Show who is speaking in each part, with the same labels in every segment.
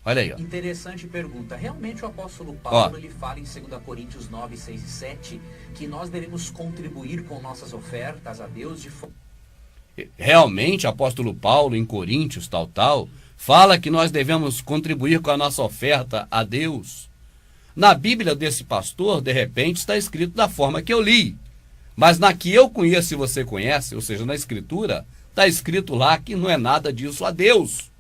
Speaker 1: Olha aí, ó.
Speaker 2: Interessante pergunta. Realmente o apóstolo Paulo, ele fala em 2 Coríntios 9, 6 e 7, que nós devemos contribuir com nossas ofertas a Deus de forma...
Speaker 1: Realmente, o apóstolo Paulo, em Coríntios, fala que nós devemos contribuir com a nossa oferta a Deus. Na Bíblia desse pastor, de repente, está escrito da forma que eu li. Mas na que eu conheço e você conhece, ou seja, na Escritura, está escrito lá que não é nada disso a Deus.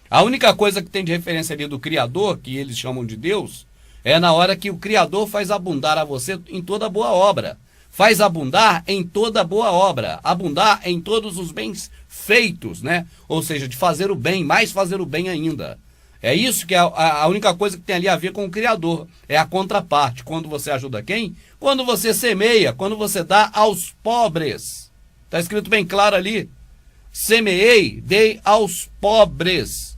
Speaker 1: A única coisa que tem de referência ali do Criador, que eles chamam de Deus, é na hora que o Criador faz abundar a você em toda boa obra. Faz abundar em toda boa obra, abundar em todos os bens feitos, né? Ou seja, de fazer o bem, mais fazer o bem ainda. É isso que é a única coisa que tem ali a ver com o Criador. É a contraparte. Quando você ajuda quem? Quando você semeia, quando você dá aos pobres. Está escrito bem claro ali. Semeei, dei aos pobres.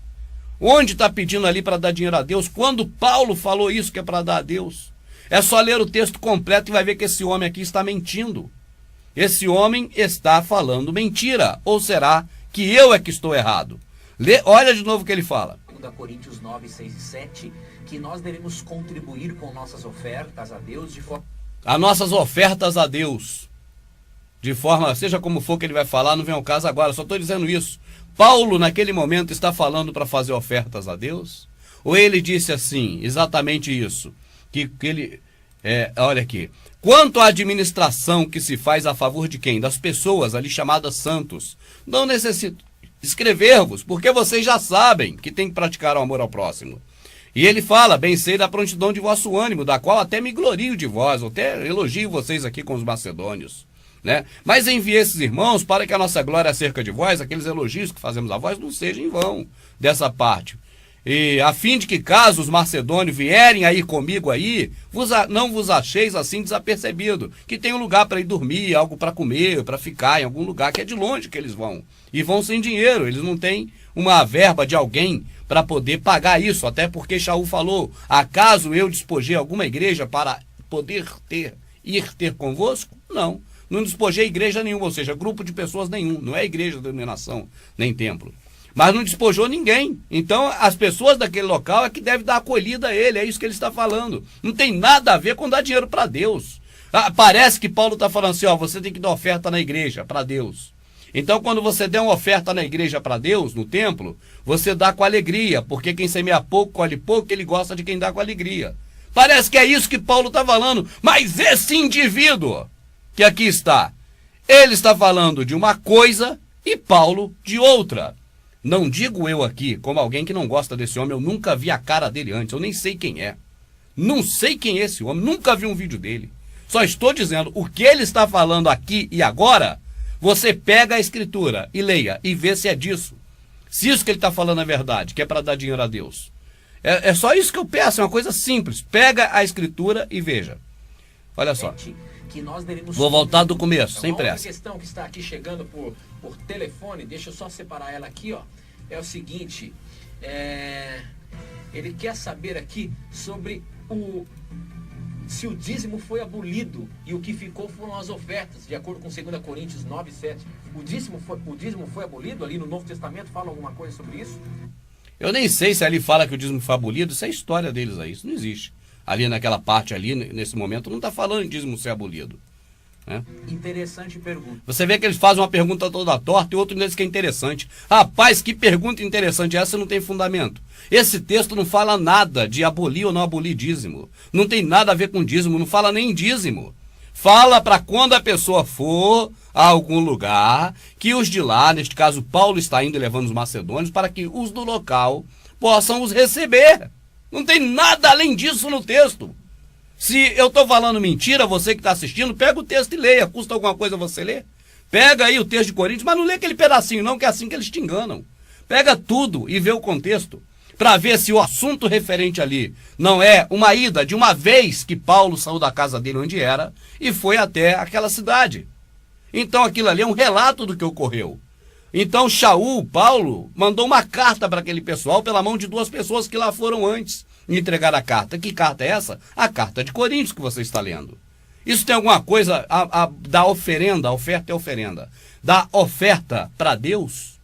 Speaker 1: Onde está pedindo ali para dar dinheiro a Deus? Quando Paulo falou isso que é para dar a Deus? É só ler o texto completo e vai ver que esse homem aqui está mentindo. Esse homem está falando mentira. Ou será que eu é que estou errado? Olha de novo o que ele fala.
Speaker 2: 2 Coríntios 9, 6 e 7, que nós devemos contribuir com nossas ofertas a Deus de forma...
Speaker 1: As nossas ofertas a Deus. De forma, seja como for que ele vai falar, não vem ao caso agora, só estou dizendo isso. Paulo, naquele momento, está falando para fazer ofertas a Deus? Ou ele disse assim, exatamente isso? Que ele... olha aqui. Quanto à administração que se faz a favor de quem? Das pessoas ali chamadas santos. Não necessito escrever-vos, porque vocês já sabem que tem que praticar o amor ao próximo. E ele fala, bem sei da prontidão de vosso ânimo, da qual até me glorio de vós, até elogio vocês aqui com os macedônios. Né? Mas enviei esses irmãos para que a nossa glória acerca de vós, aqueles elogios que fazemos a vós, não sejam em vão dessa parte. E a fim de que caso os macedônios vierem aí comigo aí, não vos acheis assim desapercebido, que tem um lugar para ir dormir, algo para comer, para ficar em algum lugar, que é de longe que eles vão. E vão sem dinheiro, eles não têm uma verba de alguém para poder pagar isso, até porque Shaul falou, acaso eu despojei alguma igreja para poder ir ter convosco? Não. Não despojei igreja nenhuma, ou seja, grupo de pessoas nenhum, não é igreja, denominação, nem templo. Mas não despojou ninguém. Então, as pessoas daquele local é que devem dar acolhida a ele, é isso que ele está falando. Não tem nada a ver com dar dinheiro para Deus. Parece que Paulo está falando assim, ó, você tem que dar oferta na igreja, para Deus. Então, quando você der uma oferta na igreja para Deus, no templo, você dá com alegria, porque quem semeia pouco, colhe pouco, ele gosta de quem dá com alegria. Parece que é isso que Paulo está falando, mas esse indivíduo que aqui está, ele está falando de uma coisa e Paulo de outra. Não digo eu aqui, como alguém que não gosta desse homem, eu nunca vi a cara dele antes, eu nem sei quem é. Não sei quem é esse homem, nunca vi um vídeo dele. Só estou dizendo, o que ele está falando aqui e agora, você pega a escritura e leia e vê se é disso. Se isso que ele está falando é verdade, que é para dar dinheiro a Deus. É só isso que eu peço, é uma coisa simples. Pega a escritura e veja. Olha só.
Speaker 2: Que nós devemos...
Speaker 1: Vou voltar do começo, sem pressa.
Speaker 2: Outra questão que está aqui chegando por telefone, deixa eu só separar ela aqui, ó. É o seguinte, ele quer saber aqui sobre se o dízimo foi abolido e o que ficou foram as ofertas, de acordo com 2 Coríntios 9, 7. O dízimo foi abolido ali no Novo Testamento? Fala alguma coisa sobre isso?
Speaker 1: Eu nem sei se ali fala que o dízimo foi abolido, isso é a história deles aí, isso não existe. Ali naquela parte ali, nesse momento, não está falando de dízimo ser abolido. Né?
Speaker 2: Interessante pergunta.
Speaker 1: Você vê que eles fazem uma pergunta toda torta e outro deles que é interessante. Rapaz, que pergunta interessante, essa não tem fundamento. Esse texto não fala nada de abolir ou não abolir dízimo. Não tem nada a ver com dízimo, não fala nem em dízimo. Fala para quando a pessoa for a algum lugar, que os de lá, neste caso Paulo está indo levando os macedônios, para que os do local possam os receber. Não tem nada além disso no texto. Se eu estou falando mentira, você que está assistindo, pega o texto e leia. Custa alguma coisa você ler? Pega aí o texto de Coríntios, mas não lê aquele pedacinho não, que é assim que eles te enganam. Pega tudo e vê o contexto, para ver se o assunto referente ali não é uma ida de uma vez que Paulo saiu da casa dele onde era e foi até aquela cidade. Então aquilo ali é um relato do que ocorreu. Então Paulo, mandou uma carta para aquele pessoal pela mão de duas pessoas que lá foram antes entregar a carta. Que carta é essa? A carta de Coríntios que você está lendo. Isso tem alguma coisa da oferenda, a oferta é oferenda, da oferta para Deus?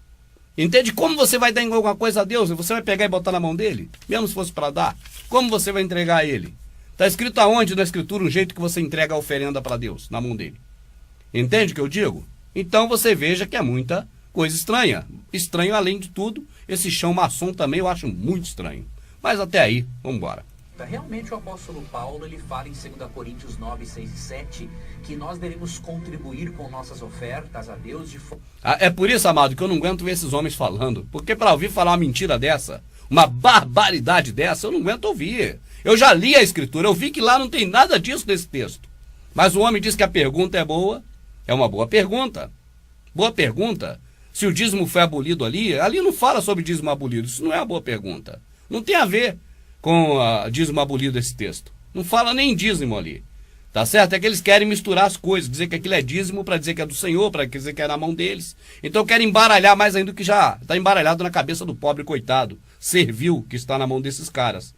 Speaker 1: Entende? Como você vai dar alguma coisa a Deus? Você vai pegar e botar na mão dele? Mesmo se fosse para dar. Como você vai entregar a ele? Está escrito aonde na Escritura um jeito que você entrega a oferenda para Deus, na mão dele? Entende o que eu digo? Então você veja que é muita coisa estranha. Estranho além de tudo, esse chão maçom também eu acho muito estranho. Mas até aí, vamos embora.
Speaker 2: Realmente o apóstolo Paulo, ele fala em 2 Coríntios 9, 6 e 7, que nós devemos contribuir com nossas ofertas a Deus de forma...
Speaker 1: É por isso, amado, que eu não aguento ver esses homens falando. Porque para ouvir falar uma mentira dessa, uma barbaridade dessa, eu não aguento ouvir. Eu já li a Escritura, eu vi que lá não tem nada disso nesse texto. Mas o homem diz que a pergunta é boa, é uma boa pergunta. Boa pergunta. Se o dízimo foi abolido ali não fala sobre dízimo abolido, isso não é uma boa pergunta. Não tem a ver com dízimo abolido esse texto. Não fala nem dízimo ali. Tá certo? É que eles querem misturar as coisas, dizer que aquilo é dízimo para dizer que é do Senhor, para dizer que é na mão deles. Então querem embaralhar mais ainda do que já está embaralhado na cabeça do pobre coitado, servil, que está na mão desses caras.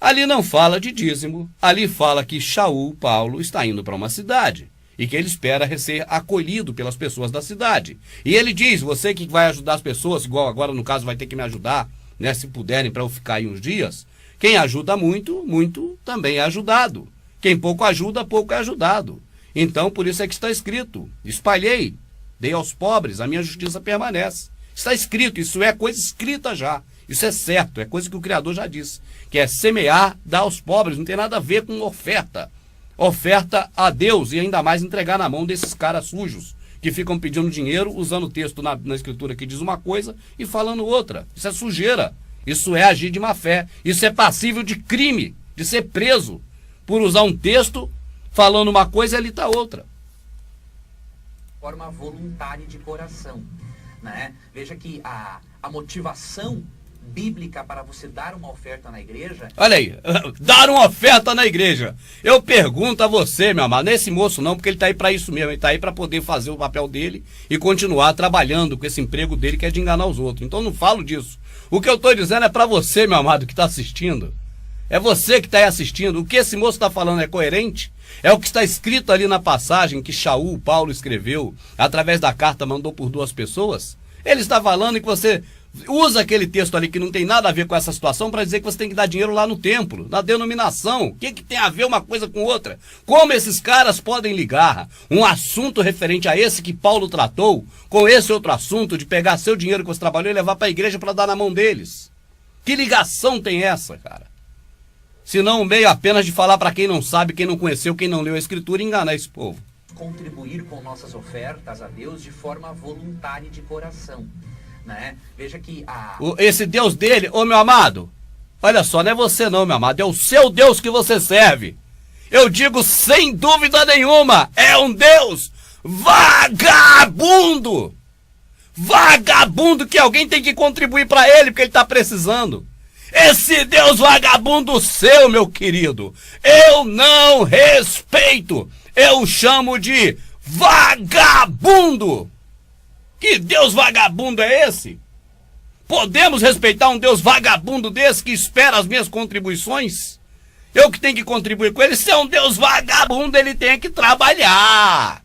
Speaker 1: Ali não fala de dízimo, ali fala que Shaul, Paulo, está indo para uma cidade e que ele espera ser acolhido pelas pessoas da cidade. E ele diz, você que vai ajudar as pessoas, igual agora no caso vai ter que me ajudar, né, se puderem, para eu ficar aí uns dias. Quem ajuda muito, muito também é ajudado. Quem pouco ajuda, pouco é ajudado. Então, por isso é que está escrito, espalhei, dei aos pobres, a minha justiça permanece. Está escrito, isso é coisa escrita já. Isso é certo, é coisa que o Criador já disse, que é semear, dar aos pobres, não tem nada a ver com oferta. Oferta a Deus e ainda mais entregar na mão desses caras sujos, que ficam pedindo dinheiro, usando o texto na Escritura que diz uma coisa e falando outra. Isso é sujeira, isso é agir de má fé, isso é passível de crime, de ser preso, por usar um texto falando uma coisa e ali está outra.
Speaker 2: Forma voluntária de coração, né? Veja que a motivação bíblica para você dar uma oferta na igreja...
Speaker 1: Olha aí, dar uma oferta na igreja. Eu pergunto a você, meu amado, nesse moço não, porque ele está aí para isso mesmo, ele está aí para poder fazer o papel dele e continuar trabalhando com esse emprego dele que é de enganar os outros. Então não falo disso. O que eu estou dizendo é para você, meu amado, que está assistindo. É você que está aí assistindo. O que esse moço está falando é coerente? É o que está escrito ali na passagem que Shaul, Paulo, escreveu, através da carta, mandou por 2 pessoas? Ele está falando que você usa aquele texto ali que não tem nada a ver com essa situação para dizer que você tem que dar dinheiro lá no templo, na denominação. O que tem a ver uma coisa com outra? Como esses caras podem ligar um assunto referente a esse que Paulo tratou com esse outro assunto de pegar seu dinheiro que você trabalhou e levar para a igreja para dar na mão deles? Que ligação tem essa, cara? Se não um meio apenas de falar para quem não sabe, quem não conheceu, quem não leu a Escritura e enganar esse povo.
Speaker 2: Contribuir com nossas ofertas a Deus de forma voluntária e de coração, né? Veja que
Speaker 1: esse Deus dele, ô meu amado, olha só, não é você não, meu amado, é o seu Deus que você serve. Eu digo sem dúvida nenhuma, é um Deus vagabundo. Vagabundo que alguém tem que contribuir para ele porque ele está precisando. Esse Deus vagabundo seu, meu querido, eu não respeito. Eu chamo de vagabundo. Que Deus vagabundo é esse? Podemos respeitar um Deus vagabundo desse que espera as minhas contribuições? Eu que tenho que contribuir com ele. Se é um Deus vagabundo, ele tem que trabalhar.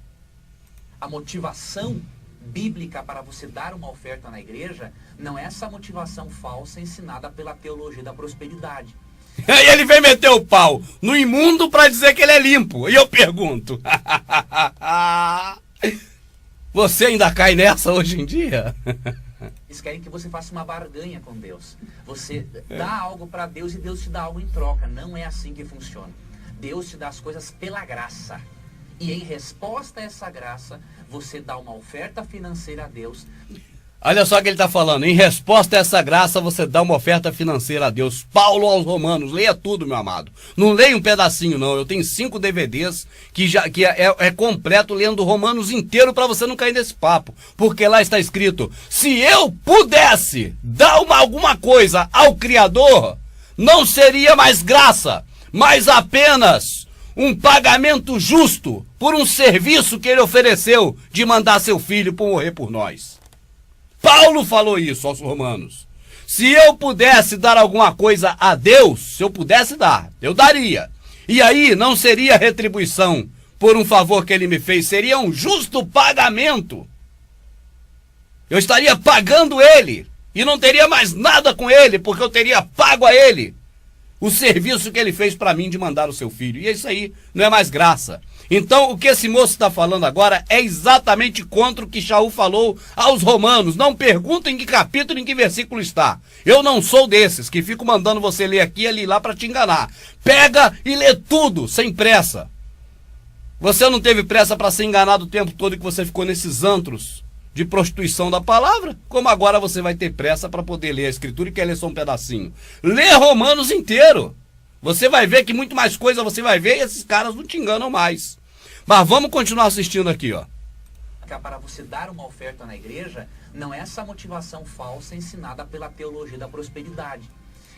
Speaker 2: A motivação bíblica para você dar uma oferta na igreja não é essa motivação falsa ensinada pela teologia da prosperidade.
Speaker 1: Aí ele vem meter o pau no imundo para dizer que ele é limpo. E eu pergunto, você ainda cai nessa hoje em dia?
Speaker 2: Eles querem que você faça uma barganha com Deus. Você dá algo para Deus e Deus te dá algo em troca. Não é assim que funciona. Deus te dá as coisas pela graça. E em resposta a essa graça, você dá uma oferta financeira a Deus.
Speaker 1: Olha só o que ele está falando. Em resposta a essa graça, você dá uma oferta financeira a Deus. Paulo aos Romanos. Leia tudo, meu amado. Não leia um pedacinho, não. Eu tenho 5 DVDs que é completo lendo Romanos inteiro para você não cair nesse papo. Porque lá está escrito, se eu pudesse dar alguma coisa ao Criador, não seria mais graça, mas apenas um pagamento justo por um serviço que ele ofereceu de mandar seu filho para morrer por nós. Paulo falou isso aos romanos. Se eu pudesse dar alguma coisa a Deus, se eu pudesse dar, eu daria. E aí não seria retribuição por um favor que ele me fez, seria um justo pagamento. Eu estaria pagando ele e não teria mais nada com ele, porque eu teria pago a ele o serviço que ele fez para mim de mandar o seu filho. E isso aí não é mais graça. Então, o que esse moço está falando agora é exatamente contra o que Shaul falou aos romanos. Não perguntem em que capítulo, em que versículo está. Eu não sou desses que fico mandando você ler aqui e ali lá para te enganar. Pega e lê tudo, sem pressa. Você não teve pressa para ser enganado o tempo todo que você ficou nesses antros de prostituição da palavra, como agora você vai ter pressa para poder ler a Escritura e quer ler só um pedacinho. Lê Romanos inteiro. Você vai ver que muito mais coisa você vai ver e esses caras não te enganam mais. Mas vamos continuar assistindo aqui, ó.
Speaker 3: Para você dar uma oferta na igreja, não é essa motivação falsa ensinada pela teologia da prosperidade.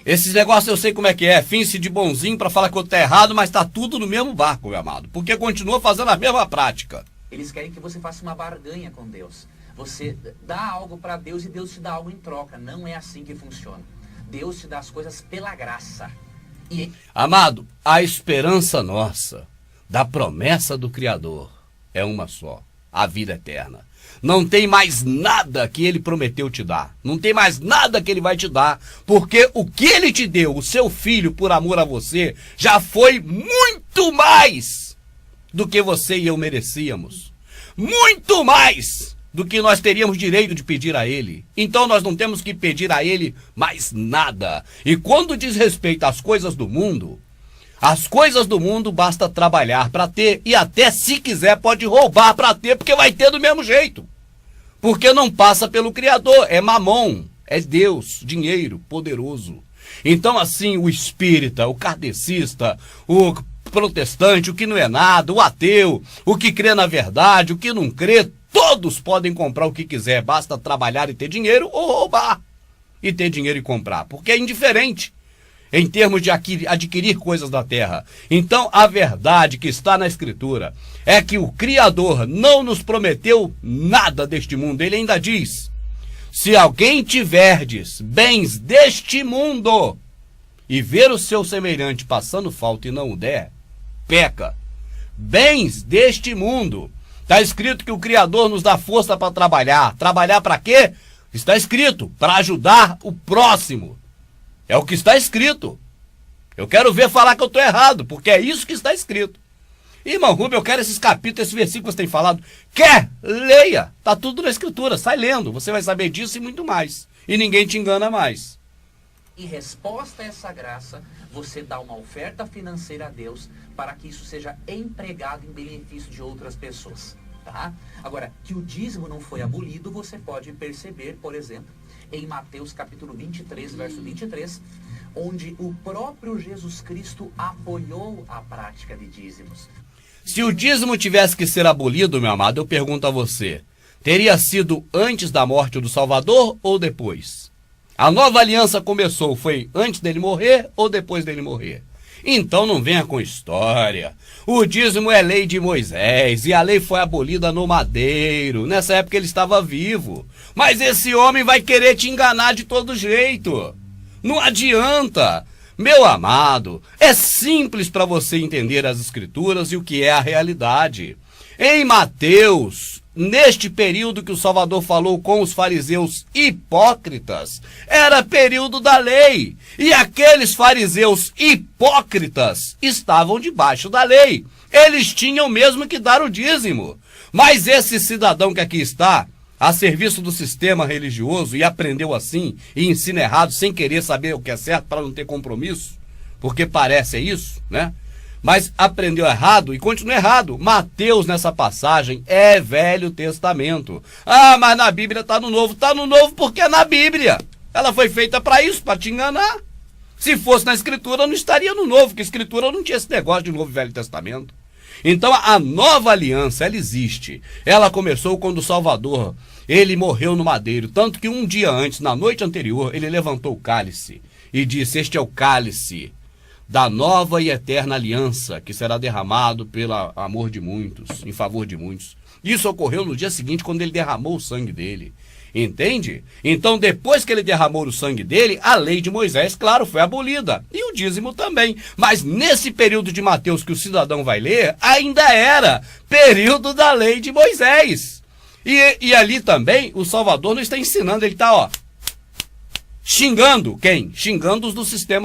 Speaker 1: Esses negócios eu sei como é que é, finge de bonzinho para falar que eu tô errado, mas tá tudo no mesmo barco, meu amado, porque continua fazendo a mesma prática.
Speaker 3: Eles querem que você faça uma barganha com Deus. Você dá algo para Deus e Deus te dá algo em troca. Não é assim que funciona. Deus te dá as coisas pela graça.
Speaker 1: Amado, a esperança nossa, da promessa do Criador, é uma só, a vida eterna. Não tem mais nada que ele prometeu te dar. Não tem mais nada que ele vai te dar, porque o que ele te deu, o seu filho, por amor a você, já foi muito mais do que você e eu merecíamos. Muito mais do que nós teríamos direito de pedir a ele. Então nós não temos que pedir a ele mais nada. E quando diz respeito às coisas do mundo, as coisas do mundo basta trabalhar para ter, e até se quiser pode roubar para ter, porque vai ter do mesmo jeito. Porque não passa pelo Criador, é mamon, é Deus, dinheiro poderoso. Então assim, o espírita, o kardecista, o protestante, o que não é nada, o ateu, o que crê na verdade, o que não crê, todos podem comprar o que quiser, basta trabalhar e ter dinheiro ou roubar e ter dinheiro e comprar, porque é indiferente em termos de adquirir coisas da terra. Então a verdade que está na Escritura é que o Criador não nos prometeu nada deste mundo. Ele ainda diz: se alguém tiverdes bens deste mundo e ver o seu semelhante passando falta e não o der, peca. Bens deste mundo. Está escrito que o Criador nos dá força para trabalhar. Trabalhar para quê? Está escrito, para ajudar o próximo. É o que está escrito. Eu quero ver falar que eu estou errado, porque é isso que está escrito. Irmão Rubem, eu quero esses capítulos, esses versículos que você tem falado. Quer? Leia. Está tudo na Escritura. Sai lendo. Você vai saber disso e muito mais. E ninguém te engana mais.
Speaker 3: Em resposta a essa graça, você dá uma oferta financeira a Deus para que isso seja empregado em benefício de outras pessoas. Tá? Agora, que o dízimo não foi abolido, você pode perceber, por exemplo, em Mateus capítulo 23, verso 23, onde o próprio Jesus Cristo apoiou a prática de dízimos.
Speaker 1: Se o dízimo tivesse que ser abolido, meu amado, eu pergunto a você, teria sido antes da morte do Salvador ou depois? A nova aliança começou, foi antes dele morrer ou depois dele morrer? Então não venha com história. O dízimo é lei de Moisés e a lei foi abolida no madeiro. Nessa época ele estava vivo. Mas esse homem vai querer te enganar de todo jeito. Não adianta. Meu amado, é simples para você entender as Escrituras e o que é a realidade. Em Mateus, neste período que o Salvador falou com os fariseus hipócritas, era período da lei. E aqueles fariseus hipócritas estavam debaixo da lei. Eles tinham mesmo que dar o dízimo. Mas esse cidadão que aqui está, a serviço do sistema religioso, e aprendeu assim, e ensina errado, sem querer saber o que é certo para não ter compromisso, porque parece isso, né? Mas aprendeu errado e continua errado. Mateus, nessa passagem, é Velho Testamento. Ah, mas na Bíblia está no Novo. Está no Novo porque é na Bíblia. Ela foi feita para isso, para te enganar. Se fosse na Escritura, não estaria no Novo, porque a Escritura não tinha esse negócio de Novo e Velho Testamento. Então, a nova aliança, ela existe. Ela começou quando o Salvador, ele morreu no madeiro. Tanto que um dia antes, na noite anterior, ele levantou o cálice e disse: este é o cálice da nova e eterna aliança, que será derramado pelo amor de muitos, em favor de muitos. Isso ocorreu no dia seguinte, quando ele derramou o sangue dele. Entende? Então, depois que ele derramou o sangue dele, a lei de Moisés, claro, foi abolida. E o dízimo também. Mas nesse período de Mateus que o cidadão vai ler, ainda era período da lei de Moisés. E ali também o Salvador não está ensinando, ele está, ó, xingando quem? Xingando os do sistema